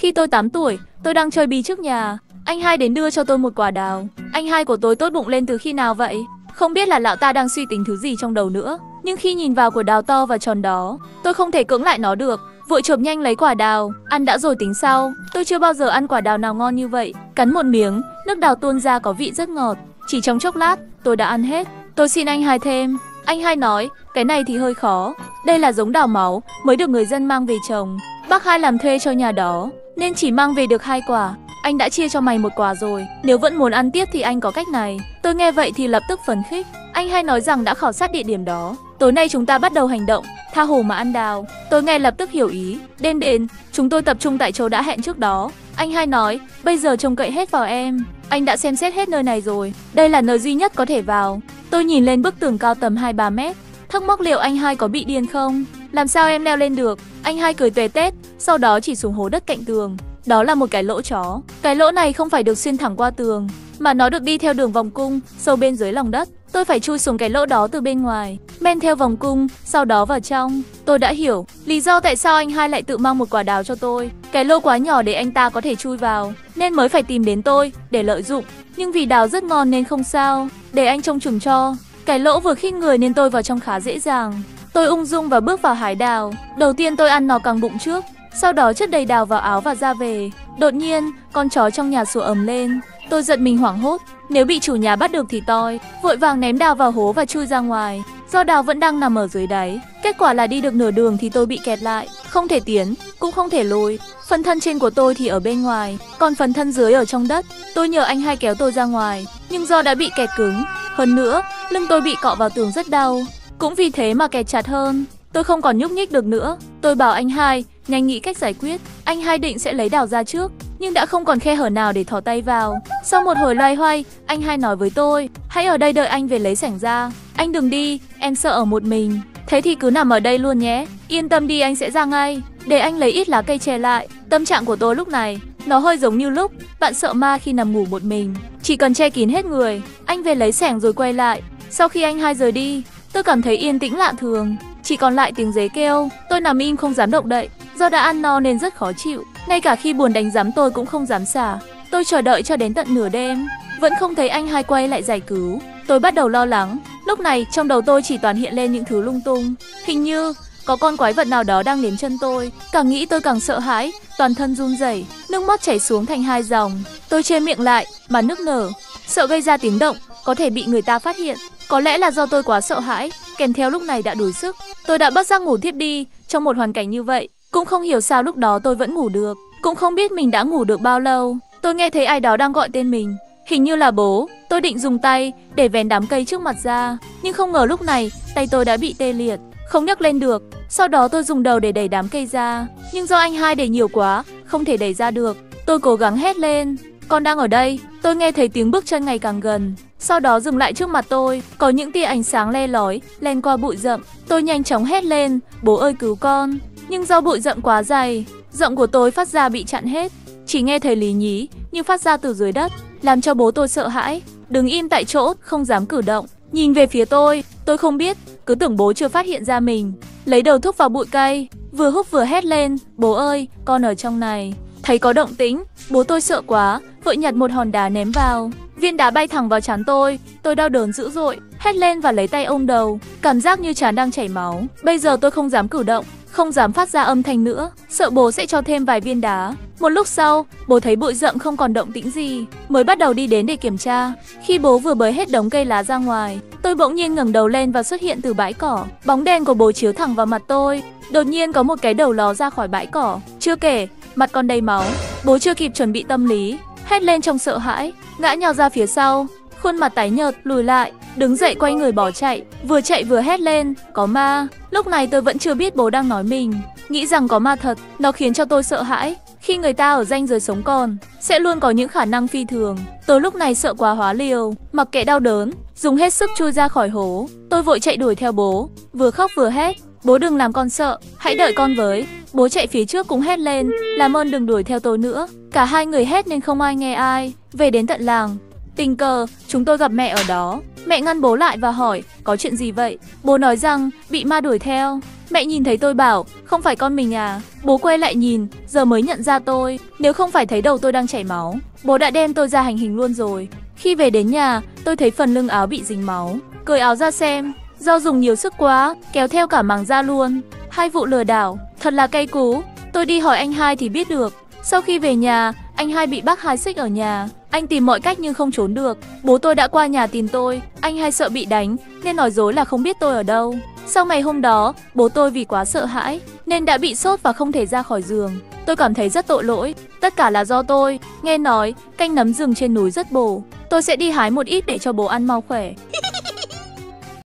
Khi tôi 8 tuổi, tôi đang chơi bi trước nhà. Anh hai đến đưa cho tôi một quả đào. Anh hai của tôi tốt bụng lên từ khi nào vậy? Không biết là lão ta đang suy tính thứ gì trong đầu nữa. Nhưng khi nhìn vào quả đào to và tròn đó, tôi không thể cưỡng lại nó được. Vội chộp nhanh lấy quả đào, ăn đã rồi tính sau. Tôi chưa bao giờ ăn quả đào nào ngon như vậy. Cắn một miếng, nước đào tuôn ra có vị rất ngọt. Chỉ trong chốc lát, tôi đã ăn hết. Tôi xin anh hai thêm. Anh hai nói, cái này thì hơi khó. Đây là giống đào máu, mới được người dân mang về trồng. Bác hai làm thuê cho nhà đó, nên chỉ mang về được 2 quả. Anh đã chia cho mày 1 quả rồi. Nếu vẫn muốn ăn tiếp thì anh có cách này. Tôi nghe vậy thì lập tức phấn khích. Anh hai nói rằng đã khảo sát địa điểm đó. Tối nay chúng ta bắt đầu hành động, tha hồ mà ăn đào. Tôi nghe lập tức hiểu ý. Đêm đến, chúng tôi tập trung tại chỗ đã hẹn trước đó. Anh hai nói, bây giờ trông cậy hết vào em. Anh đã xem xét hết nơi này rồi. Đây là nơi duy nhất có thể vào. Tôi nhìn lên bức tường cao tầm 2-3 mét. Thắc mắc liệu anh hai có bị điên không? Làm sao em leo lên được? Anh hai cười tuề tét, sau đó chỉ xuống hố đất cạnh tường. Đó là một cái lỗ chó. Cái lỗ này không phải được xuyên thẳng qua tường, mà nó được đi theo đường vòng cung, sâu bên dưới lòng đất. Tôi phải chui xuống cái lỗ đó từ bên ngoài, men theo vòng cung, sau đó vào trong. Tôi đã hiểu lý do tại sao anh hai lại tự mang một quả đào cho tôi. Cái lỗ quá nhỏ để anh ta có thể chui vào, nên mới phải tìm đến tôi để lợi dụng. Nhưng vì đào rất ngon nên không sao, để anh trông chừng cho. Cái lỗ vừa khít người nên tôi vào trong khá dễ dàng. Tôi ung dung và bước vào hái đào. Đầu tiên tôi ăn nó căng bụng trước, sau đó chất đầy đào vào áo và ra về. Đột nhiên, con chó trong nhà sủa ầm lên. Tôi giật mình hoảng hốt, nếu bị chủ nhà bắt được thì toi. Vội vàng ném đào vào hố và chui ra ngoài. Do đào vẫn đang nằm ở dưới đáy, kết quả là đi được nửa đường thì tôi bị kẹt lại, không thể tiến, cũng không thể lùi. Phần thân trên của tôi thì ở bên ngoài, còn phần thân dưới ở trong đất. Tôi nhờ anh hai kéo tôi ra ngoài, nhưng do đã bị kẹt cứng, hơn nữa, lưng tôi bị cọ vào tường rất đau. Cũng vì thế mà kẹt chặt hơn. Tôi không còn nhúc nhích được nữa. Tôi bảo anh hai nhanh nghĩ cách giải quyết. Anh hai định sẽ lấy đào ra trước, nhưng đã không còn khe hở nào để thò tay vào. Sau một hồi loay hoay, anh hai nói với tôi, hãy ở đây đợi anh về lấy sẻng ra. Anh đừng đi, em sợ ở một mình. Thế thì cứ nằm ở đây luôn nhé. Yên tâm đi, anh sẽ ra ngay. Để anh lấy ít lá cây che lại. Tâm trạng của tôi lúc này, nó hơi giống như lúc bạn sợ ma khi nằm ngủ một mình. Chỉ cần che kín hết người. Anh về lấy sẻng rồi quay lại. Sau khi anh hai rời đi, tôi cảm thấy yên tĩnh lạ thường. Chỉ còn lại tiếng dế kêu. Tôi nằm im không dám động đậy. Do đã ăn no nên rất khó chịu. Ngay cả khi buồn đánh giám tôi cũng không dám xả. Tôi chờ đợi cho đến tận nửa đêm, vẫn không thấy anh hai quay lại giải cứu. Tôi bắt đầu lo lắng. Lúc này trong đầu tôi chỉ toàn hiện lên những thứ lung tung. Hình như có con quái vật nào đó đang liếm chân tôi. Càng nghĩ tôi càng sợ hãi, toàn thân run rẩy, nước mắt chảy xuống thành 2 dòng. Tôi che miệng lại mà nức nở, sợ gây ra tiếng động có thể bị người ta phát hiện. Có lẽ là do tôi quá sợ hãi, kèm theo lúc này đã đuối sức. Tôi đã bất giác ngủ thiếp đi trong một hoàn cảnh như vậy. Cũng không hiểu sao lúc đó tôi vẫn ngủ được. Cũng không biết mình đã ngủ được bao lâu. Tôi nghe thấy ai đó đang gọi tên mình. Hình như là bố. Tôi định dùng tay để vén đám cây trước mặt ra, nhưng không ngờ lúc này tay tôi đã bị tê liệt, không nhấc lên được. Sau đó tôi dùng đầu để đẩy đám cây ra, nhưng do anh hai đẩy nhiều quá, không thể đẩy ra được. Tôi cố gắng hét lên, con đang ở đây. Tôi nghe thấy tiếng bước chân ngày càng gần, sau đó dừng lại trước mặt tôi. Có những tia ánh sáng le lói len qua bụi rậm. Tôi nhanh chóng hét lên, bố ơi cứu con. Nhưng do bụi rậm quá dày, giọng của tôi phát ra bị chặn hết. Chỉ nghe thấy lý nhí như phát ra từ dưới đất, làm cho bố tôi sợ hãi, đứng im tại chỗ không dám cử động, nhìn về phía tôi. Tôi không biết, cứ tưởng bố chưa phát hiện ra mình. Lấy đầu thúc vào bụi cây, vừa hút vừa hét lên, bố ơi con ở trong này. Thấy có động tĩnh, bố tôi sợ quá, vội nhặt một hòn đá ném vào. Viên đá bay thẳng vào trán tôi đau đớn dữ dội, hét lên và lấy tay ôm đầu, cảm giác như trán đang chảy máu. Bây giờ tôi không dám cử động, không dám phát ra âm thanh nữa, sợ bố sẽ cho thêm vài viên đá. Một lúc sau, bố thấy bụi rậm không còn động tĩnh gì, mới bắt đầu đi đến để kiểm tra. Khi bố vừa bới hết đống cây lá ra ngoài, tôi bỗng nhiên ngẩng đầu lên và xuất hiện từ bãi cỏ. Bóng đèn của bố chiếu thẳng vào mặt tôi. Đột nhiên có một cái đầu ló ra khỏi bãi cỏ. Chưa kể, mặt còn đầy máu. Bố chưa kịp chuẩn bị tâm lý, hét lên trong sợ hãi, ngã nhào ra phía sau, khuôn mặt tái nhợt, lùi lại, đứng dậy quay người bỏ chạy vừa hét lên, có ma. Lúc này tôi vẫn chưa biết bố đang nói mình, nghĩ rằng có ma thật, nó khiến cho tôi sợ hãi. Khi người ta ở ranh giới sống còn, sẽ luôn có những khả năng phi thường. Tôi lúc này sợ quá hóa liều, mặc kệ đau đớn, dùng hết sức chui ra khỏi hố. Tôi vội chạy đuổi theo bố, vừa khóc vừa hét, bố đừng làm con sợ, hãy đợi con với. Bố chạy phía trước cũng hét lên, làm ơn đừng đuổi theo tôi nữa. Cả hai người hét nên không ai nghe ai. Về đến tận làng, tình cờ chúng tôi gặp mẹ ở đó. Mẹ ngăn bố lại và hỏi có chuyện gì vậy. Bố nói rằng bị ma đuổi theo. Mẹ nhìn thấy tôi bảo, không phải con mình à? Bố quay lại nhìn, giờ mới nhận ra tôi. Nếu không phải thấy đầu tôi đang chảy máu, bố đã đem tôi ra hành hình luôn rồi. Khi về đến nhà, tôi thấy phần lưng áo bị dính máu. Cởi áo ra xem, do dùng nhiều sức quá, kéo theo cả màng da luôn. 2 vụ lừa đảo, thật là cay cú. Tôi đi hỏi anh hai thì biết được. Sau khi về nhà, anh hai bị bác hai xích ở nhà. Anh tìm mọi cách nhưng không trốn được. Bố tôi đã qua nhà tìm tôi. Anh hai sợ bị đánh nên nói dối là không biết tôi ở đâu. Sau ngày hôm đó, bố tôi vì quá sợ hãi nên đã bị sốt và không thể ra khỏi giường. Tôi cảm thấy rất tội lỗi. Tất cả là do tôi. Nghe nói canh nấm rừng trên núi rất bổ. Tôi sẽ đi hái một ít để cho bố ăn mau khỏe.